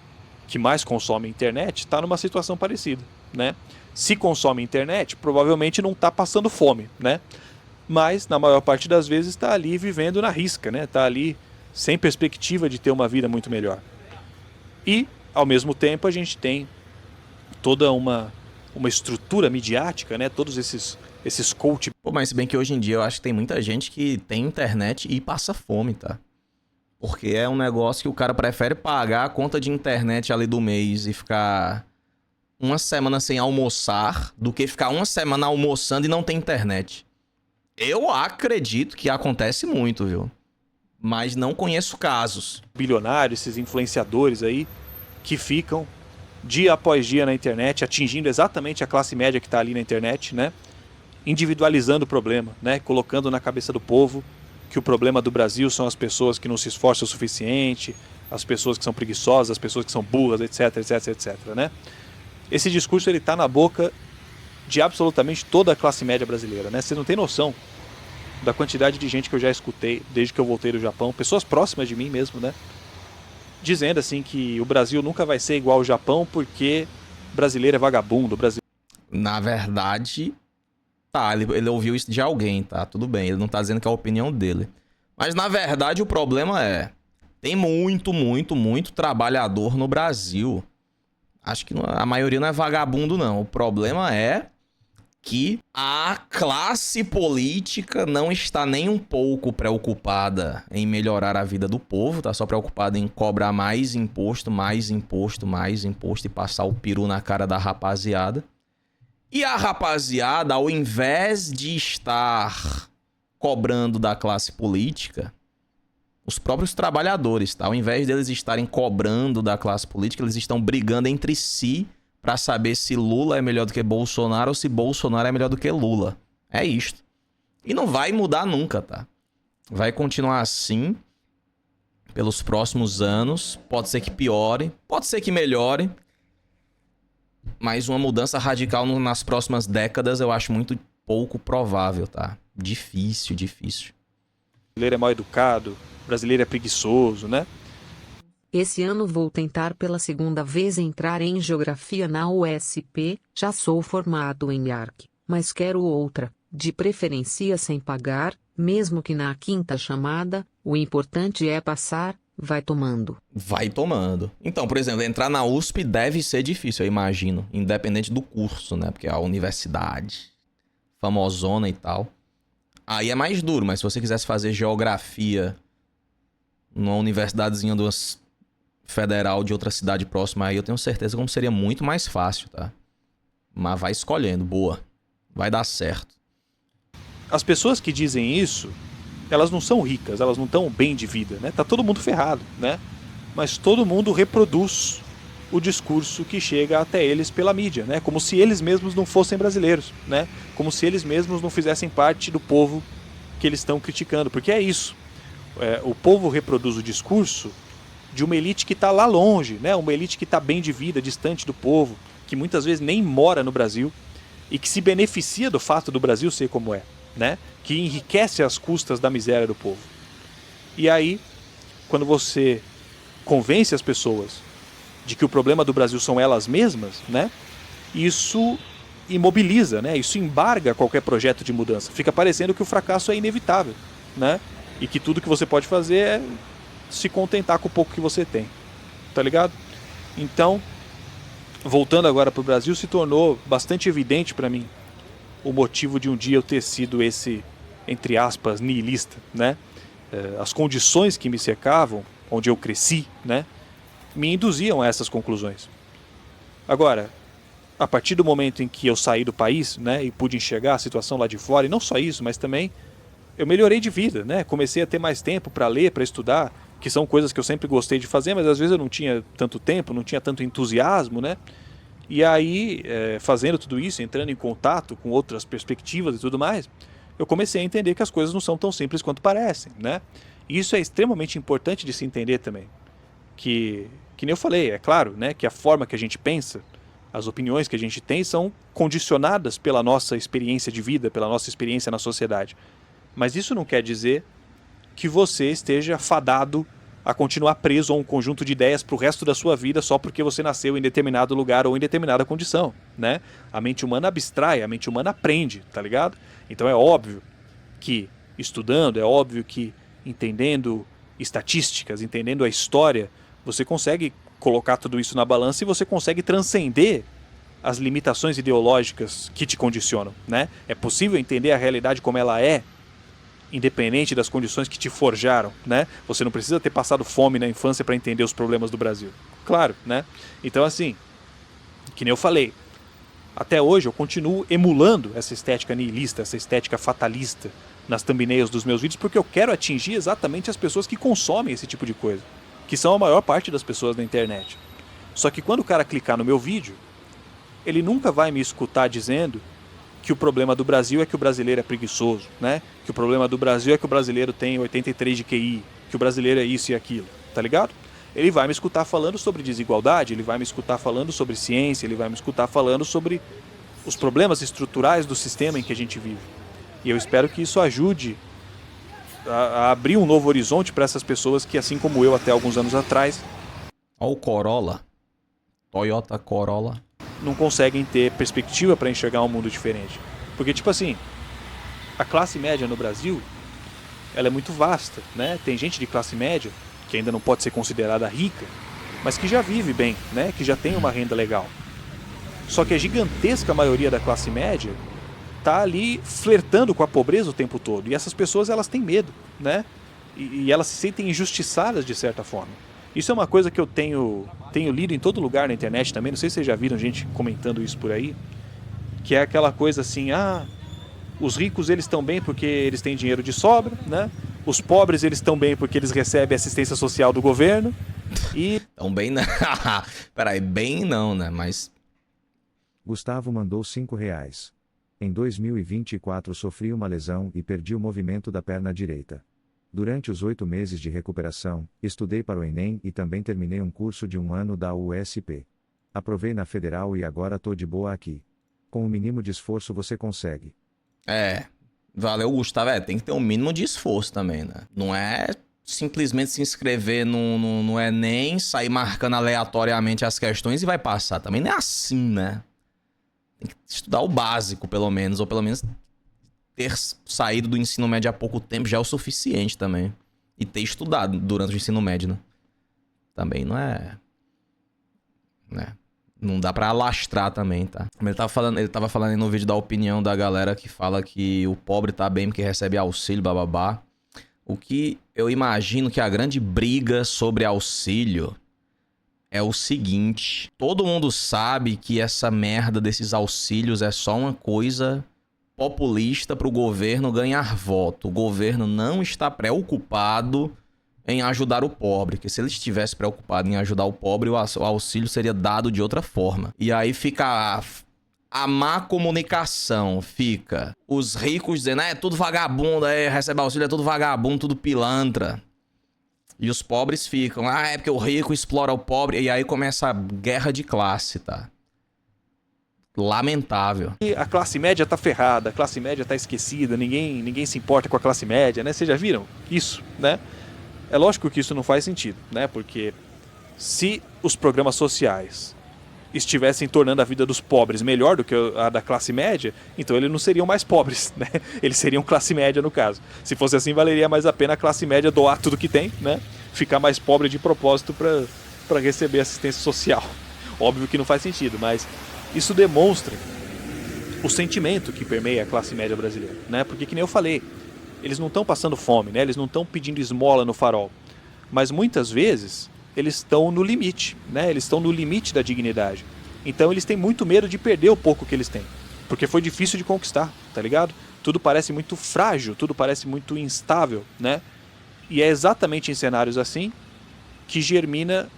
que mais consome internet, está numa situação parecida, né? Se consome internet, provavelmente não está passando fome, né? Mas, na maior parte das vezes, está ali vivendo na risca, né? Está ali sem perspectiva de ter uma vida muito melhor. E, ao mesmo tempo, a gente tem toda uma estrutura midiática, né? Todos esses coach. Pô, mas se bem que hoje em dia eu acho que tem muita gente que tem internet e passa fome, tá? Porque é um negócio que o cara prefere pagar a conta de internet ali do mês e ficar uma semana sem almoçar do que ficar uma semana almoçando e não ter internet. Eu acredito que acontece muito, viu? Mas não conheço casos. Bilionários, esses influenciadores aí, que ficam dia após dia na internet, atingindo exatamente a classe média que está ali na internet, né? Individualizando o problema, né? Colocando na cabeça do povo que o problema do Brasil são as pessoas que não se esforçam o suficiente, as pessoas que são preguiçosas, as pessoas que são burras, etc, etc, etc, né? Esse discurso ele está na boca de absolutamente toda a classe média brasileira, né? Você não tem noção da quantidade de gente que eu já escutei desde que eu voltei do Japão, pessoas próximas de mim mesmo, né? Dizendo assim que o Brasil nunca vai ser igual ao Japão porque brasileiro é vagabundo, Na verdade, tá, ele ouviu isso de alguém, tá? Tudo bem, ele não tá dizendo que é a opinião dele. Mas na verdade o problema é, tem muito trabalhador no Brasil. Acho que a maioria não é vagabundo, não. O problema é que a classe política não está nem um pouco preocupada em melhorar a vida do povo, tá só preocupada em cobrar mais imposto e passar o peru na cara da rapaziada. E a rapaziada, ao invés de estar cobrando da classe política, os próprios trabalhadores, tá? Ao invés deles estarem cobrando da classe política, eles estão brigando entre si para saber se Lula é melhor do que Bolsonaro ou se Bolsonaro é melhor do que Lula. É isto. E não vai mudar nunca, tá? Vai continuar assim pelos próximos anos. Pode ser que piore, pode ser que melhore. Mas uma mudança radical nas próximas décadas eu acho muito pouco provável, tá? Difícil. brasileiro é mal educado, brasileiro é preguiçoso, né? Esse ano vou tentar pela segunda vez entrar em Geografia na USP, já sou formado em ARC, mas quero outra, de preferência sem pagar, mesmo que na quinta chamada, o importante é passar, vai tomando. Vai tomando. Então, por exemplo, entrar na USP deve ser difícil, eu imagino, independente do curso, né? Porque é a universidade famosona e tal. Aí é mais duro, mas se você quisesse fazer geografia numa universidadezinha de uma federal de outra cidade próxima, aí eu tenho certeza como seria muito mais fácil, tá? Mas vai escolhendo, boa. Vai dar certo. As pessoas que dizem isso, elas não são ricas, elas não estão bem de vida, né? Tá todo mundo ferrado, né? Mas todo mundo reproduz o discurso que chega até eles pela mídia, né? Como se eles mesmos não fossem brasileiros, né? Como se eles mesmos não fizessem parte do povo que eles estão criticando, porque é isso. O povo reproduz o discurso de uma elite que está lá longe, né? Uma elite que está bem de vida, distante do povo, que muitas vezes nem mora no Brasil e que se beneficia do fato do Brasil ser como é, né? Que enriquece às custas da miséria do povo. E aí, quando você convence as pessoas de que o problema do Brasil são elas mesmas, né? Isso imobiliza, né? Isso embarga qualquer projeto de mudança. Fica parecendo que o fracasso é inevitável, né? E que tudo que você pode fazer é se contentar com o pouco que você tem. Tá ligado? Então, voltando agora para o Brasil, se tornou bastante evidente para mim o motivo de um dia eu ter sido esse, entre aspas, nihilista, né? As condições que me cercavam, onde eu cresci, né? Me induziam a essas conclusões. Agora, a partir do momento em que eu saí do país, né, e pude enxergar a situação lá de fora, e não só isso, mas também eu melhorei de vida, né? Comecei a ter mais tempo para ler, para estudar, que são coisas que eu sempre gostei de fazer, mas às vezes eu não tinha tanto tempo, não tinha tanto entusiasmo, né? E aí, fazendo tudo isso, entrando em contato com outras perspectivas e tudo mais, eu comecei a entender que as coisas não são tão simples quanto parecem, né? E isso é extremamente importante de se entender também, que Que nem eu falei, é claro, né, que a forma que a gente pensa, as opiniões que a gente tem são condicionadas pela nossa experiência de vida, pela nossa experiência na sociedade. Mas isso não quer dizer que você esteja fadado a continuar preso a um conjunto de ideias para o resto da sua vida só porque você nasceu em determinado lugar ou em determinada condição, né? A mente humana abstrai, a mente humana aprende, tá ligado? Então é óbvio que estudando, é óbvio que entendendo estatísticas, entendendo a história, você consegue colocar tudo isso na balança e você consegue transcender as limitações ideológicas que te condicionam, né? É possível entender a realidade como ela é, independente das condições que te forjaram, né? Você não precisa ter passado fome na infância para entender os problemas do Brasil. Claro, né? Então, assim, que nem eu falei, até hoje eu continuo emulando essa estética nihilista, essa estética fatalista nas thumbnails dos meus vídeos, porque eu quero atingir exatamente as pessoas que consomem esse tipo de coisa, que são a maior parte das pessoas na internet. Só que quando o cara clicar no meu vídeo, ele nunca vai me escutar dizendo que o problema do Brasil é que o brasileiro é preguiçoso, né? Que o problema do Brasil é que o brasileiro tem 83 de QI, que o brasileiro é isso e aquilo, tá ligado? Ele vai me escutar falando sobre desigualdade, ele vai me escutar falando sobre ciência, ele vai me escutar falando sobre os problemas estruturais do sistema em que a gente vive. E eu espero que isso ajude a abrir um novo horizonte para essas pessoas que, assim como eu até alguns anos atrás, Olha o Corolla. Toyota Corolla. não conseguem ter perspectiva para enxergar um mundo diferente. Porque, tipo assim, a classe média no Brasil, ela é muito vasta, né? Tem gente de classe média que ainda não pode ser considerada rica, mas que já vive bem, né? Que já tem uma renda legal. Só que a gigantesca maioria da classe média tá ali flertando com a pobreza o tempo todo. E essas pessoas, elas têm medo, né? E elas se sentem injustiçadas de certa forma. Isso é uma coisa que eu tenho lido em todo lugar na internet também, não sei se vocês já viram gente comentando isso por aí, que é aquela coisa assim, os ricos eles estão bem porque eles têm dinheiro de sobra, né? Os pobres eles estão bem porque eles recebem assistência social do governo e... Então bem não. Peraí, bem não, né? Mas... Gustavo mandou R$5. Em 2024 sofri uma lesão e perdi o movimento da perna direita. Durante os 8 meses de recuperação, estudei para o Enem e também terminei um curso de 1 ano da USP. Aprovei na Federal e agora tô de boa aqui. Com o mínimo de esforço você consegue. Valeu, Gustavo. Tem que ter um mínimo de esforço também, né? Não é simplesmente se inscrever no Enem, sair marcando aleatoriamente as questões e vai passar. Também não é assim, né? Tem que estudar o básico, pelo menos. Ou pelo menos ter saído do ensino médio há pouco tempo já é o suficiente também. E ter estudado durante o ensino médio, né? Também não é... né? Não dá pra alastrar também, tá? Ele tava falando aí no vídeo da opinião da galera que fala que o pobre tá bem porque recebe auxílio, bababá. O que eu imagino que a grande briga sobre auxílio é o seguinte. Todo mundo sabe que essa merda desses auxílios é só uma coisa populista pro governo ganhar voto. O governo não está preocupado em ajudar o pobre, que se ele estivesse preocupado em ajudar o pobre, o auxílio seria dado de outra forma. E aí fica a má comunicação, fica os ricos dizendo, é tudo vagabundo, recebe auxílio, é tudo vagabundo, tudo pilantra. E os pobres ficam, é porque o rico explora o pobre, e aí começa a guerra de classe, tá? Lamentável. E a classe média tá ferrada, a classe média tá esquecida, ninguém se importa com a classe média, né? Vocês já viram isso, né? É lógico que isso não faz sentido, né? Porque se os programas sociais estivessem tornando a vida dos pobres melhor do que a da classe média, então eles não seriam mais pobres, né? Eles seriam classe média no caso. Se fosse assim, valeria mais a pena a classe média doar tudo que tem, né? Ficar mais pobre de propósito para receber assistência social. Óbvio que não faz sentido, mas isso demonstra o sentimento que permeia a classe média brasileira, né? Porque, que nem eu falei, eles não estão passando fome, né? Eles não estão pedindo esmola no farol. Mas muitas vezes eles estão no limite, né? Eles estão no limite da dignidade. Então eles têm muito medo de perder o pouco que eles têm. Porque foi difícil de conquistar, tá ligado? Tudo parece muito frágil, tudo parece muito instável, né? E é exatamente em cenários assim que germina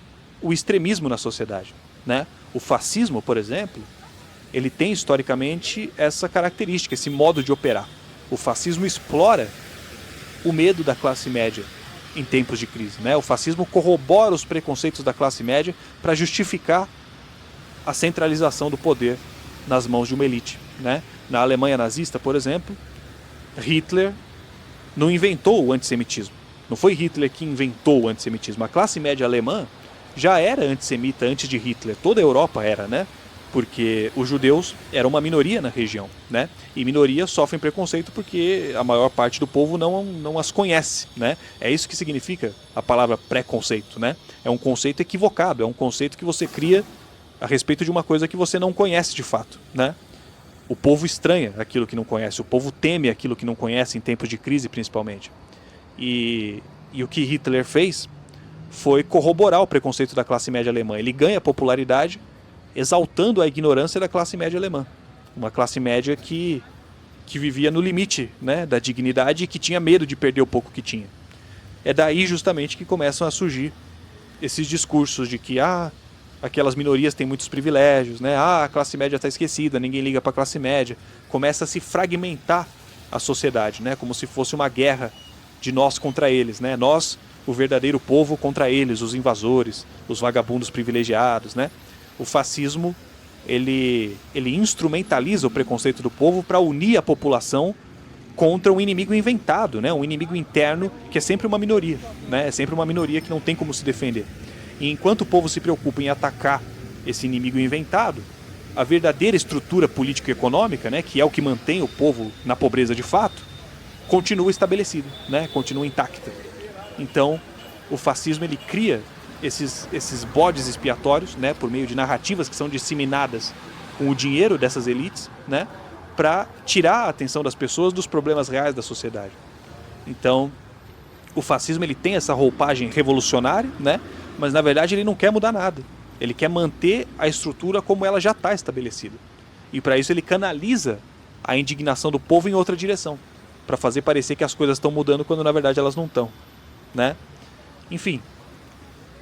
o extremismo na sociedade, né? O fascismo, por exemplo, ele tem historicamente essa característica, esse modo de operar. O fascismo explora o medo da classe média em tempos de crise, né? O fascismo corrobora os preconceitos da classe média para justificar a centralização do poder nas mãos de uma elite, né? Na Alemanha nazista, por exemplo, Hitler não inventou o antissemitismo. Não foi Hitler que inventou o antissemitismo. A classe média alemã já era antissemita antes de Hitler. Toda a Europa era, né? Porque os judeus eram uma minoria na região, né? E minorias sofrem preconceito porque a maior parte do povo não as conhece, né? É isso que significa a palavra preconceito, né? É um conceito equivocado, é um conceito que você cria a respeito de uma coisa que você não conhece de fato, né? O povo estranha aquilo que não conhece, o povo teme aquilo que não conhece em tempos de crise, principalmente. E o que Hitler fez foi corroborar o preconceito da classe média alemã. Ele ganha popularidade exaltando a ignorância da classe média alemã. Uma classe média que vivia no limite, né, da dignidade e que tinha medo de perder o pouco que tinha. É daí justamente que começam a surgir esses discursos de que aquelas minorias têm muitos privilégios, né? A classe média está esquecida, ninguém liga para a classe média. Começa a se fragmentar a sociedade, né? Como se fosse uma guerra de nós contra eles, né? Nós, o verdadeiro povo, contra eles, os invasores, os vagabundos privilegiados, né? O fascismo, ele instrumentaliza o preconceito do povo para unir a população contra um inimigo inventado, né? Um inimigo interno que é sempre uma minoria, né? É sempre uma minoria que não tem como se defender. E enquanto o povo se preocupa em atacar esse inimigo inventado, a verdadeira estrutura político-econômica, né, que é o que mantém o povo na pobreza de fato, continua estabelecida, né? Continua intacta. Então, o fascismo ele cria esses bodes expiatórios, né, por meio de narrativas que são disseminadas com o dinheiro dessas elites, né, para tirar a atenção das pessoas dos problemas reais da sociedade. Então, o fascismo ele tem essa roupagem revolucionária, né, mas na verdade ele não quer mudar nada. Ele quer manter a estrutura como ela já está estabelecida. E para isso ele canaliza a indignação do povo em outra direção, para fazer parecer que as coisas estão mudando quando na verdade elas não estão, né? Enfim,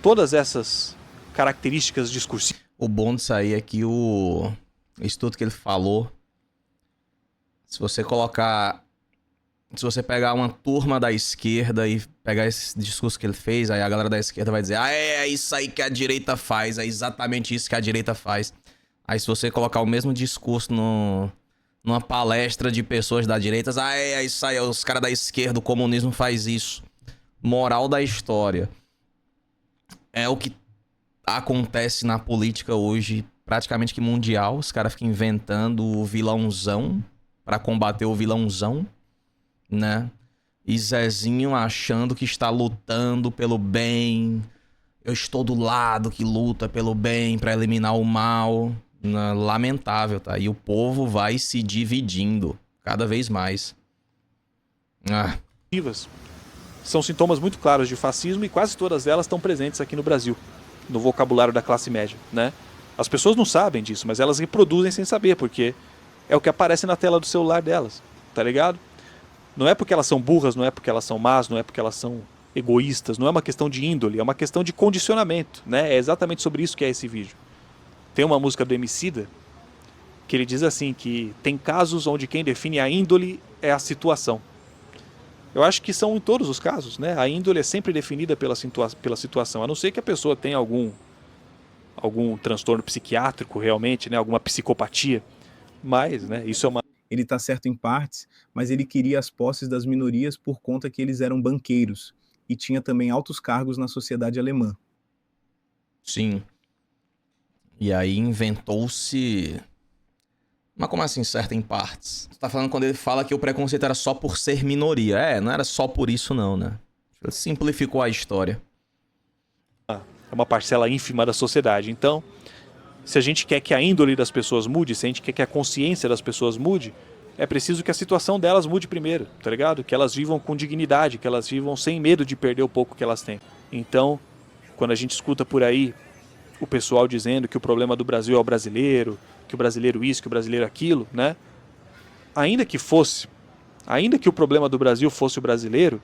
todas essas características discursivas. O bom disso aí é que isso tudo que ele falou, se você pegar uma turma da esquerda e pegar esse discurso que ele fez, aí a galera da esquerda vai dizer, é isso aí que a direita faz, é exatamente isso que a direita faz. Aí se você colocar o mesmo discurso numa palestra de pessoas da direita, é isso aí, os caras da esquerda, o comunismo faz isso. Moral da história. É o que acontece na política hoje, praticamente que mundial. Os caras ficam inventando o vilãozão pra combater o vilãozão, né? E Zezinho achando que está lutando pelo bem. Eu estou do lado que luta pelo bem pra eliminar o mal. Lamentável, tá? E o povo vai se dividindo cada vez mais. São sintomas muito claros de fascismo e quase todas elas estão presentes aqui no Brasil, no vocabulário da classe média, né? As pessoas não sabem disso, mas elas reproduzem sem saber, porque é o que aparece na tela do celular delas, tá ligado? Não é porque elas são burras, não é porque elas são más, não é porque elas são egoístas, não é uma questão de índole, é uma questão de condicionamento, né? É exatamente sobre isso que é esse vídeo. Tem uma música do Emicida que ele diz assim, que tem casos onde quem define a índole é a situação. Eu acho que são em todos os casos, né? A índole é sempre definida pela situação, a não ser que a pessoa tenha algum transtorno psiquiátrico realmente, né? Alguma psicopatia, mas, né? Isso é uma... Ele está certo em partes, mas ele queria as posses das minorias por conta que eles eram banqueiros e tinha também altos cargos na sociedade alemã. Sim. E aí inventou-se... Mas como assim, certo em partes? Você tá falando quando ele fala que o preconceito era só por ser minoria. Não era só por isso não, né? Ele simplificou a história. É uma parcela ínfima da sociedade. Então, se a gente quer que a índole das pessoas mude, se a gente quer que a consciência das pessoas mude, é preciso que a situação delas mude primeiro, tá ligado? Que elas vivam com dignidade, que elas vivam sem medo de perder o pouco que elas têm. Então, quando a gente escuta por aí o pessoal dizendo que o problema do Brasil é o brasileiro, que o brasileiro isso, que o brasileiro aquilo, né? Ainda que o problema do Brasil fosse o brasileiro,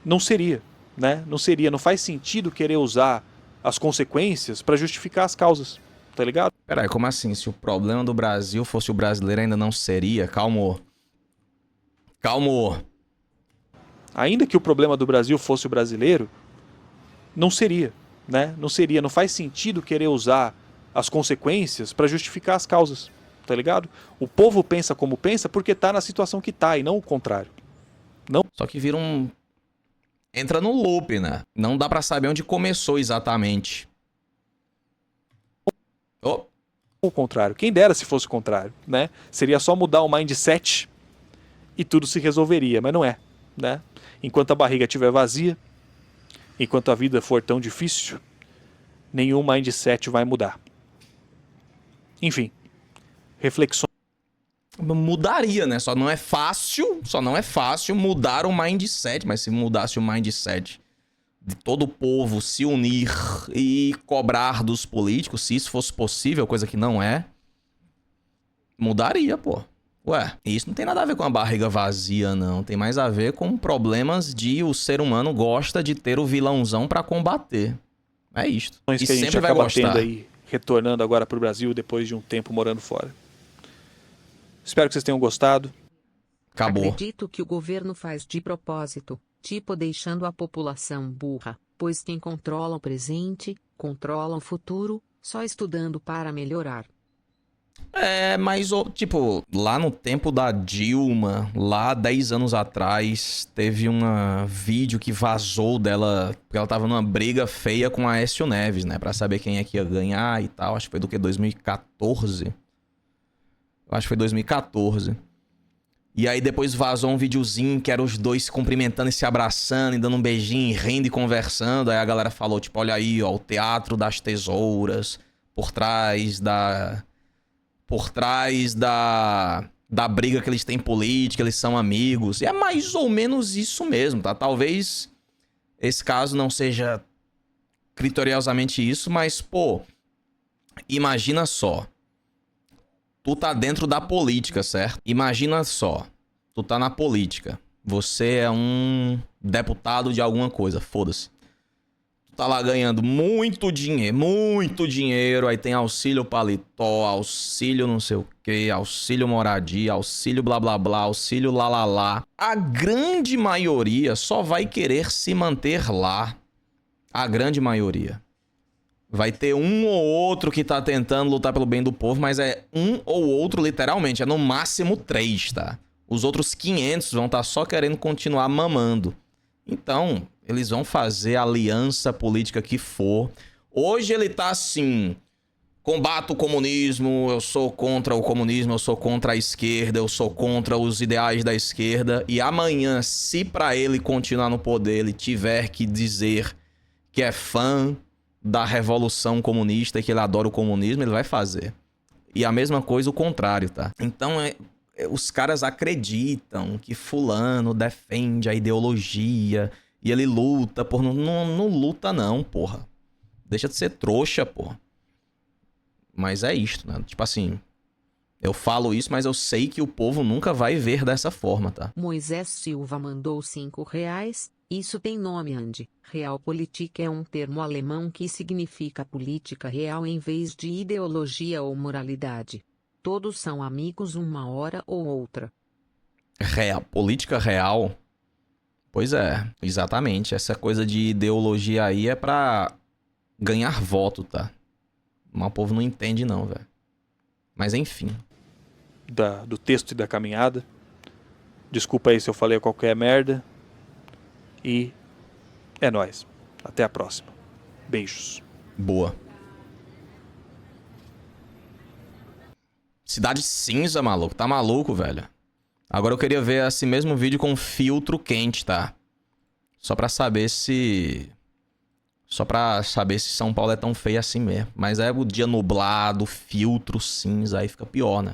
não seria, né? Não faz sentido querer usar as consequências para justificar as causas, tá ligado? Peraí, como assim? Se o problema do Brasil fosse o brasileiro, ainda não seria? Calma. Ainda que o problema do Brasil fosse o brasileiro, não seria, né? Não seria, não faz sentido querer usar as consequências para justificar as causas, tá ligado? O povo pensa como pensa porque tá na situação que tá e não o contrário. Só que vira um... Entra no loop, né? Não dá pra saber onde começou exatamente. Oh, O contrário. Quem dera se fosse o contrário, né? Seria só mudar o mindset e tudo se resolveria, mas não é, né? Enquanto a barriga estiver vazia, enquanto a vida for tão difícil, nenhum mindset vai mudar. Enfim, reflexões mudaria, né? Só não é fácil mudar o mindset. Mas se mudasse o mindset de todo o povo se unir e cobrar dos políticos, se isso fosse possível, coisa que não é, mudaria, pô. Ué, isso não tem nada a ver com a barriga vazia, não. Tem mais a ver com problemas de o ser humano gosta de ter o vilãozão pra combater. É isto. E que a gente sempre vai acaba gostar. tendo aí, retornando agora pro Brasil depois de um tempo morando fora. Espero que vocês tenham gostado. Acabou. Acredito que o governo faz de propósito, tipo deixando a população burra, pois quem controla o presente, controla o futuro, só estudando para melhorar. É, mas, tipo, lá no tempo da Dilma, lá 10 anos atrás, teve um vídeo que vazou dela, porque ela tava numa briga feia com a Aécio Neves, né? Pra saber quem é que ia ganhar e tal. Acho que foi do que? 2014? Eu acho que foi 2014. E aí depois vazou um videozinho que era os dois se cumprimentando e se abraçando e dando um beijinho, e rindo e conversando. Aí a galera falou, tipo, olha aí, ó, o teatro das tesouras, por trás da briga que eles têm política, eles são amigos. E é mais ou menos isso mesmo, tá? Talvez esse caso não seja criteriosamente isso, mas, pô, imagina só. Tu tá dentro da política, certo? Imagina só. Tu tá na política. Você é um deputado de alguma coisa, foda-se. Tu tá lá ganhando muito dinheiro. Aí tem auxílio paletó, auxílio não sei o quê, auxílio moradia, auxílio blá blá blá, auxílio lá lá lá. A grande maioria só vai querer se manter lá. A grande maioria. Vai ter um ou outro que tá tentando lutar pelo bem do povo, mas é um ou outro literalmente. É no máximo 3, tá? Os outros 500 vão estar só querendo continuar mamando. Então, eles vão fazer a aliança política que for. Hoje ele tá assim... Combato o comunismo, eu sou contra o comunismo, eu sou contra a esquerda, eu sou contra os ideais da esquerda. E amanhã, se pra ele continuar no poder, ele tiver que dizer que é fã da revolução comunista e que ele adora o comunismo, ele vai fazer. E a mesma coisa o contrário, tá? Então, os caras acreditam que fulano defende a ideologia e ele luta por... Não luta não, porra. Deixa de ser trouxa, porra. Mas é isto, né? Tipo assim, eu falo isso, mas eu sei que o povo nunca vai ver dessa forma, tá? Moisés Silva mandou R$5. Isso tem nome, Andy. Realpolitik é um termo alemão que significa política real em vez de ideologia ou moralidade. Todos são amigos uma hora ou outra. Política real? Pois é, exatamente. Essa coisa de ideologia aí é pra ganhar voto, tá? Mas o povo não entende não, velho. Mas enfim. Do texto e da caminhada. Desculpa aí se eu falei qualquer merda. E é nóis. Até a próxima. Beijos. Boa. Cidade cinza, maluco. Tá maluco, velho? Agora eu queria ver esse mesmo vídeo com filtro quente, tá? Só pra saber se São Paulo é tão feio assim mesmo. Mas é o dia nublado, filtro cinza, aí fica pior, né?